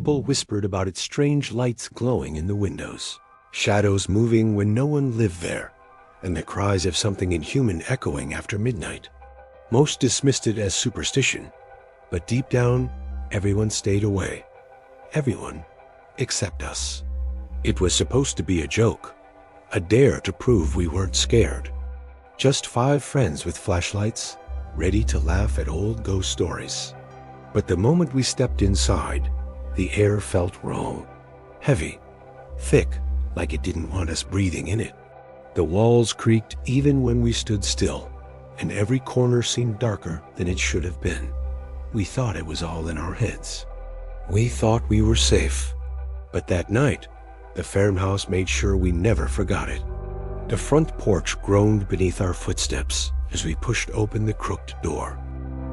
People whispered about its strange lights glowing in the windows, shadows moving when no one lived there, and the cries of something inhuman echoing after midnight. Most dismissed it as superstition, but deep down, everyone stayed away. Everyone except us. It was supposed to be a joke, a dare to prove we weren't scared. Just 5 friends with flashlights, ready to laugh at old ghost stories. But the moment we stepped inside, the air felt wrong. Heavy, thick, like it didn't want us breathing in it. The walls creaked even when we stood still, and every corner seemed darker than it should have been. We thought it was all in our heads. We thought we were safe. But that night, the Farmhouse made sure we never forgot it. The front porch groaned beneath our footsteps as we pushed open the crooked door.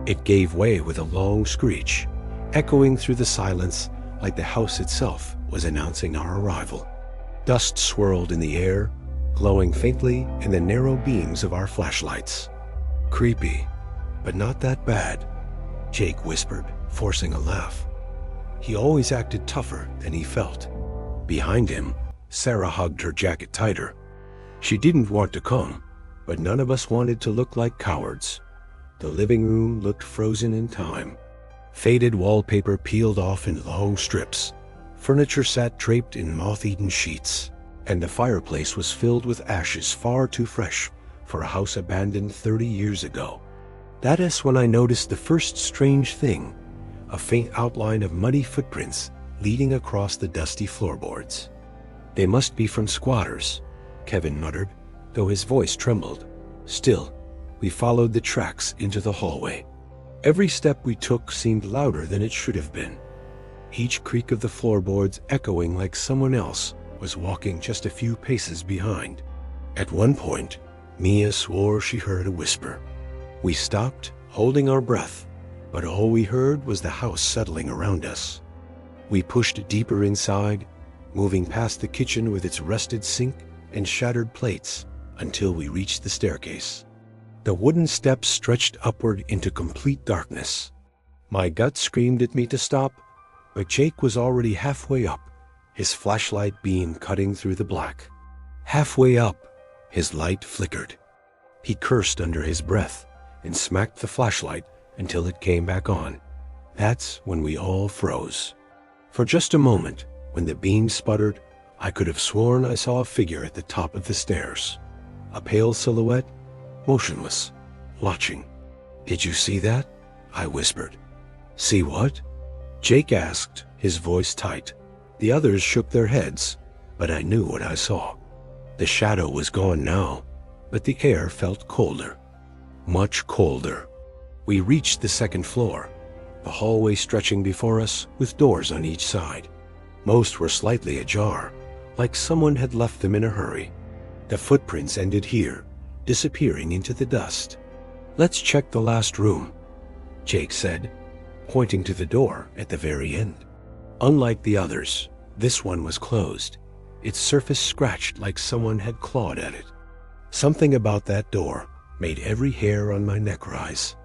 It gave way with a long screech, echoing through the silence like the house itself was announcing our arrival. Dust swirled in the air, glowing faintly in the narrow beams of our flashlights. Creepy, but not that bad, Jake whispered, forcing a laugh. He always acted tougher than he felt. Behind him, Sarah hugged her jacket tighter. She didn't want to come, but none of us wanted to look like cowards. The living room looked frozen in time. Faded wallpaper peeled off in long strips. Furniture sat draped in moth-eaten sheets, and the fireplace was filled with ashes far too fresh for a house abandoned 30 years ago. That is when I noticed the first strange thing, a faint outline of muddy footprints leading across the dusty floorboards. They must be from squatters, Kevin muttered, though his voice trembled. Still, we followed the tracks into the hallway. Every step we took seemed louder than it should have been, each creak of the floorboards echoing like someone else was walking just a few paces behind. At one point, Mia swore she heard a whisper. We stopped, holding our breath, but all we heard was the house settling around us. We pushed deeper inside, moving past the kitchen with its rusted sink and shattered plates until we reached the staircase. The wooden steps stretched upward into complete darkness. My gut screamed at me to stop, but Jake was already halfway up, his flashlight beam cutting through the black. Halfway up, his light flickered. He cursed under his breath and smacked the flashlight until it came back on. That's when we all froze. For just a moment, when the beam sputtered, I could have sworn I saw a figure at the top of the stairs. A pale silhouette, motionless, watching. "Did you see that?" I whispered. "See what?" Jake asked, his voice tight. The others shook their heads, but I knew what I saw. The shadow was gone now, but the air felt colder. Much colder. We reached the second floor, the hallway stretching before us with doors on each side. Most were slightly ajar, like someone had left them in a hurry. The footprints ended here, disappearing into the dust. "Let's check the last room," Jake said, pointing to the door at the very end. Unlike the others, this one was closed, its surface scratched like someone had clawed at it. Something about that door made every hair on my neck rise.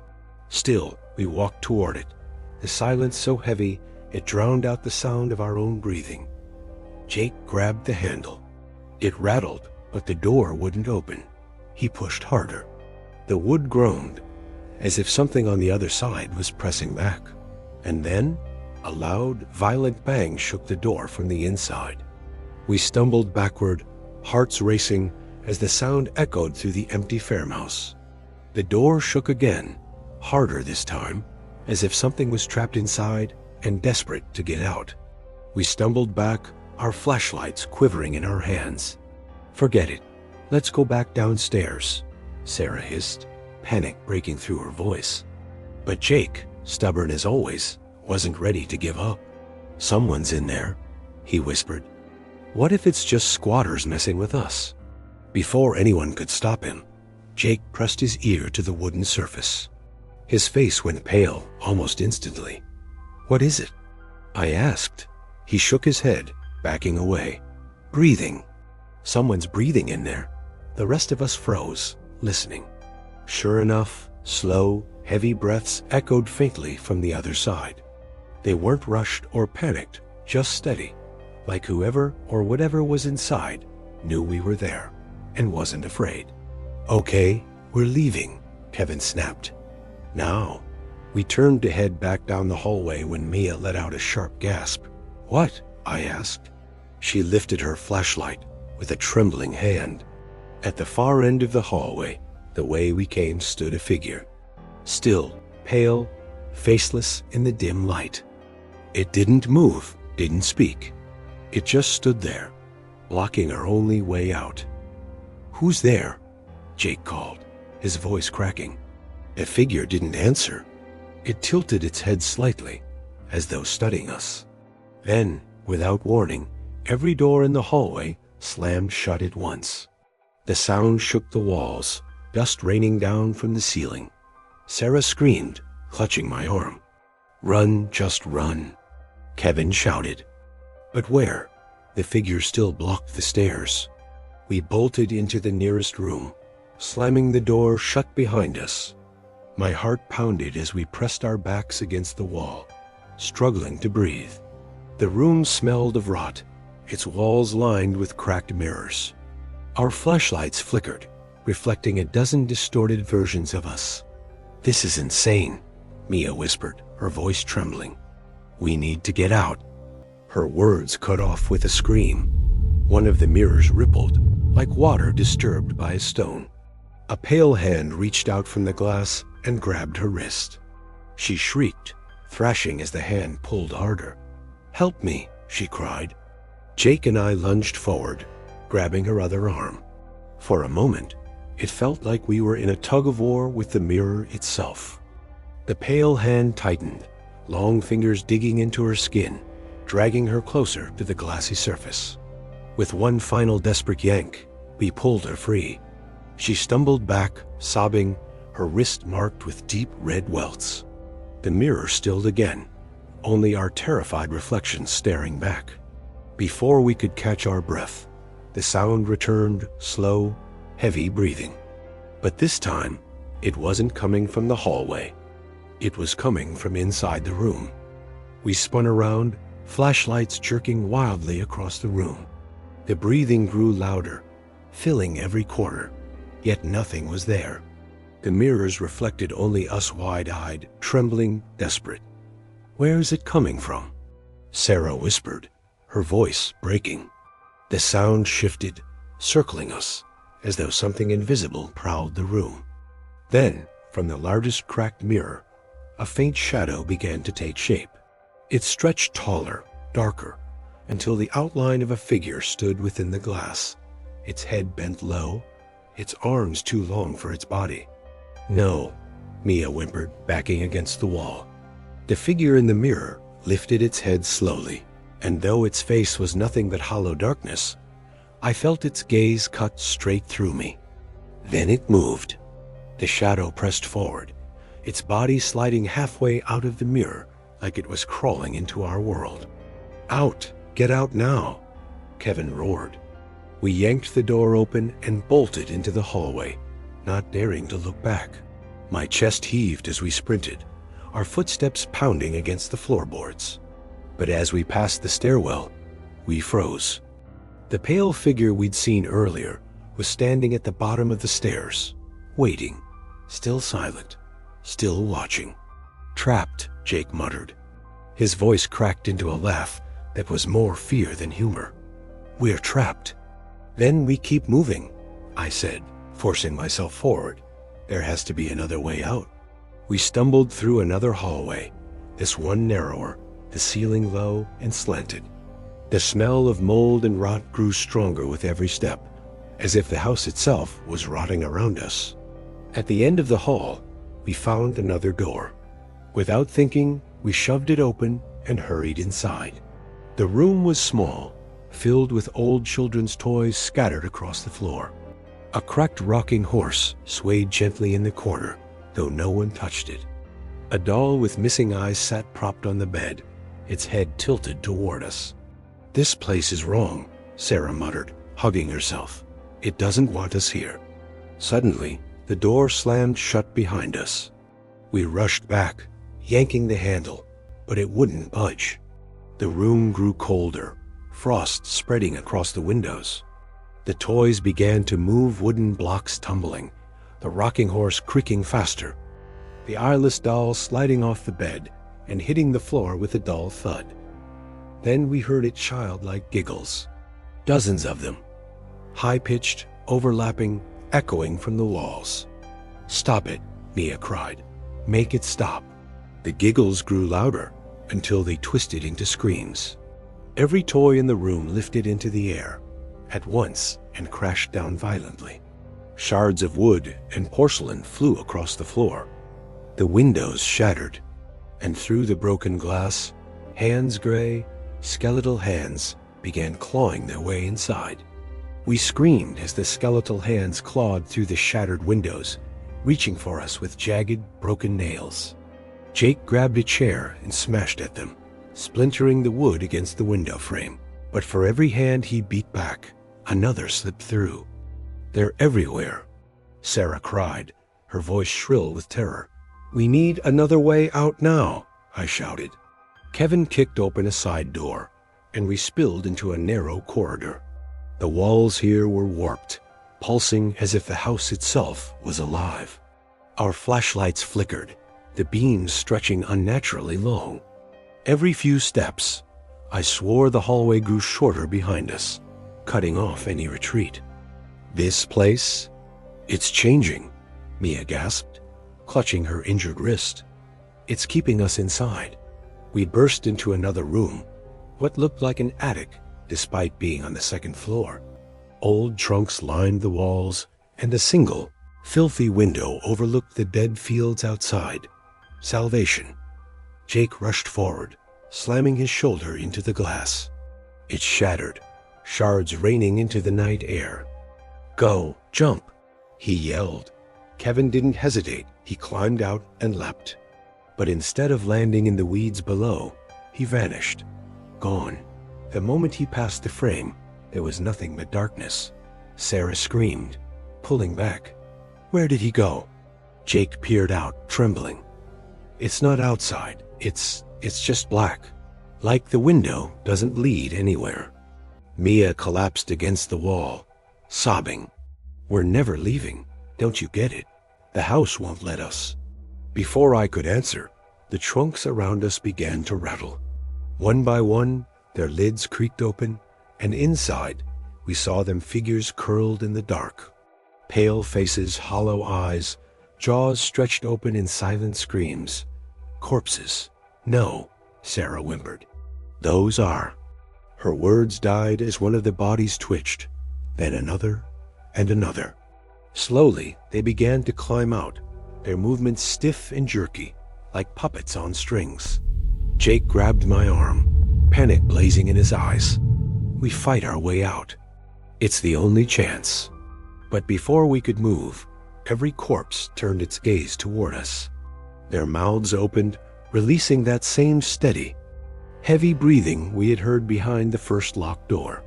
Still, we walked toward it, the silence so heavy it drowned out the sound of our own breathing. Jake grabbed the handle. It rattled, but the door wouldn't open. He pushed harder. The wood groaned, as if something on the other side was pressing back. And then, a loud, violent bang shook the door from the inside. We stumbled backward, hearts racing, as the sound echoed through the empty farmhouse. The door shook again, harder this time, as if something was trapped inside and desperate to get out. We stumbled back, our flashlights quivering in our hands. "Forget it. Let's go back downstairs," Sarah hissed, panic breaking through her voice. But Jake, stubborn as always, wasn't ready to give up. "Someone's in there," he whispered. "What if it's just squatters messing with us?" Before anyone could stop him, Jake pressed his ear to the wooden surface. His face went pale almost instantly. "What is it?" I asked. He shook his head, backing away. "Breathing. Someone's breathing in there." The rest of us froze, listening. Sure enough, slow, heavy breaths echoed faintly from the other side. They weren't rushed or panicked, just steady, like whoever or whatever was inside knew we were there and wasn't afraid. "Okay, we're leaving," Kevin snapped. "Now." We turned to head back down the hallway when Mia let out a sharp gasp. "What?" I asked. She lifted her flashlight with a trembling hand. At the far end of the hallway, the way we came, stood a figure. Still, pale, faceless in the dim light. It didn't move, didn't speak. It just stood there, blocking our only way out. "Who's there?" Jake called, his voice cracking. The figure didn't answer. It tilted its head slightly, as though studying us. Then, without warning, every door in the hallway slammed shut at once. The sound shook the walls, dust raining down from the ceiling. Sarah screamed, clutching my arm. "Run, just run," Kevin shouted. But where? The figure still blocked the stairs. We bolted into the nearest room, slamming the door shut behind us. My heart pounded as we pressed our backs against the wall, struggling to breathe. The room smelled of rot, its walls lined with cracked mirrors. Our flashlights flickered, reflecting a dozen distorted versions of us. "This is insane," Mia whispered, her voice trembling. "We need to get out." Her words cut off with a scream. One of the mirrors rippled, like water disturbed by a stone. A pale hand reached out from the glass and grabbed her wrist. She shrieked, thrashing as the hand pulled harder. "Help me," she cried. Jake and I lunged forward, grabbing her other arm. For a moment, it felt like we were in a tug-of-war with the mirror itself. The pale hand tightened, long fingers digging into her skin, dragging her closer to the glassy surface. With one final desperate yank, we pulled her free. She stumbled back, sobbing, her wrist marked with deep red welts. The mirror stilled again, only our terrified reflection staring back. Before we could catch our breath, the sound returned, slow, heavy breathing. But this time, it wasn't coming from the hallway. It was coming from inside the room. We spun around, flashlights jerking wildly across the room. The breathing grew louder, filling every corner, yet nothing was there. The mirrors reflected only us, wide-eyed, trembling, desperate. "Where's it coming from?" Sarah whispered, her voice breaking. The sound shifted, circling us, as though something invisible prowled the room. Then, from the largest cracked mirror, a faint shadow began to take shape. It stretched taller, darker, until the outline of a figure stood within the glass, its head bent low, its arms too long for its body. "No," Mia whimpered, backing against the wall. The figure in the mirror lifted its head slowly, and though its face was nothing but hollow darkness, I felt its gaze cut straight through me. Then it moved. The shadow pressed forward, its body sliding halfway out of the mirror like it was crawling into our world. "Out! Get out now!" Kevin roared. We yanked the door open and bolted into the hallway, not daring to look back. My chest heaved as we sprinted, our footsteps pounding against the floorboards. But as we passed the stairwell, we froze. The pale figure we'd seen earlier was standing at the bottom of the stairs, waiting, still silent, still watching. "Trapped," Jake muttered. His voice cracked into a laugh that was more fear than humor. "We're trapped." "Then we keep moving," I said, forcing myself forward. "There has to be another way out." We stumbled through another hallway, this one narrower, the ceiling low and slanted. The smell of mold and rot grew stronger with every step, as if the house itself was rotting around us. At the end of the hall, we found another door. Without thinking, we shoved it open and hurried inside. The room was small, filled with old children's toys scattered across the floor. A cracked rocking horse swayed gently in the corner, though no one touched it. A doll with missing eyes sat propped on the bed, its head tilted toward us. "This place is wrong," Sarah muttered, hugging herself. "It doesn't want us here." Suddenly, the door slammed shut behind us. We rushed back, yanking the handle, but it wouldn't budge. The room grew colder, frost spreading across the windows. The toys began to move, wooden blocks tumbling, the rocking horse creaking faster, the eyeless doll sliding off the bed and hitting the floor with a dull thud. Then we heard its childlike giggles, dozens of them, high-pitched, overlapping, echoing from the walls. "Stop it," Mia cried. "Make it stop." The giggles grew louder until they twisted into screams. Every toy in the room lifted into the air at once and crashed down violently. Shards of wood and porcelain flew across the floor. The windows shattered, and through the broken glass, gray, skeletal hands began clawing their way inside. We screamed as the skeletal hands clawed through the shattered windows, reaching for us with jagged, broken nails. Jake grabbed a chair and smashed at them, splintering the wood against the window frame. But for every hand he beat back, another slipped through. "They're everywhere," Sarah cried, her voice shrill with terror. "We need another way out now," I shouted. Kevin kicked open a side door, and we spilled into a narrow corridor. The walls here were warped, pulsing as if the house itself was alive. Our flashlights flickered, the beams stretching unnaturally long. Every few steps, I swore the hallway grew shorter behind us, cutting off any retreat. "This place? It's changing," Mia gasped, clutching her injured wrist. "It's keeping us inside." We burst into another room, what looked like an attic despite being on the second floor. Old trunks lined the walls, and a single, filthy window overlooked the dead fields outside. Salvation. Jake rushed forward, slamming his shoulder into the glass. It shattered, shards raining into the night air. "Go, jump," he yelled. Kevin didn't hesitate. He climbed out and leapt. But instead of landing in the weeds below, he vanished. Gone. The moment he passed the frame, there was nothing but darkness. Sarah screamed, pulling back. "Where did he go?" Jake peered out, trembling. "It's not outside. It's just black. Like the window doesn't lead anywhere." Mia collapsed against the wall, sobbing. "We're never leaving. Don't you get it? The house won't let us." Before I could answer, the trunks around us began to rattle. One by one, their lids creaked open, and inside, we saw them figures curled in the dark. Pale faces, hollow eyes, jaws stretched open in silent screams. "Corpses." "No," Sarah whimpered. "Those are." Her words died as one of the bodies twitched, then another and another. Slowly, they began to climb out, their movements stiff and jerky, like puppets on strings. Jake grabbed my arm, panic blazing in his eyes. We fight our way out. It's the only chance. But before we could move, every corpse turned its gaze toward us. Their mouths opened, releasing that same steady, heavy breathing we had heard behind the first locked door.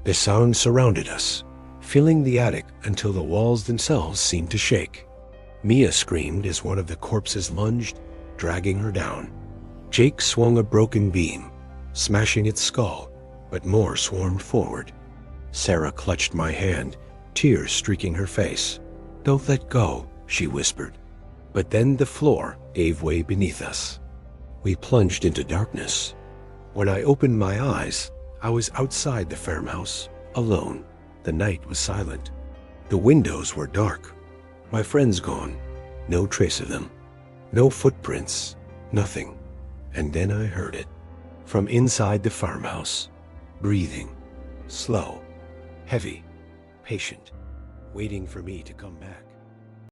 The sound surrounded us, filling the attic until the walls themselves seemed to shake. Mia screamed as one of the corpses lunged, dragging her down. Jake swung a broken beam, smashing its skull, but more swarmed forward. Sarah clutched my hand, tears streaking her face. "Don't let go," she whispered. But then the floor gave way beneath us. We plunged into darkness. When I opened my eyes, I was outside the farmhouse, alone. The night was silent. The windows were dark. My friends gone. No trace of them. No footprints. Nothing. And then I heard it. From inside the farmhouse. Breathing. Slow. Heavy. Patient. Waiting for me to come back.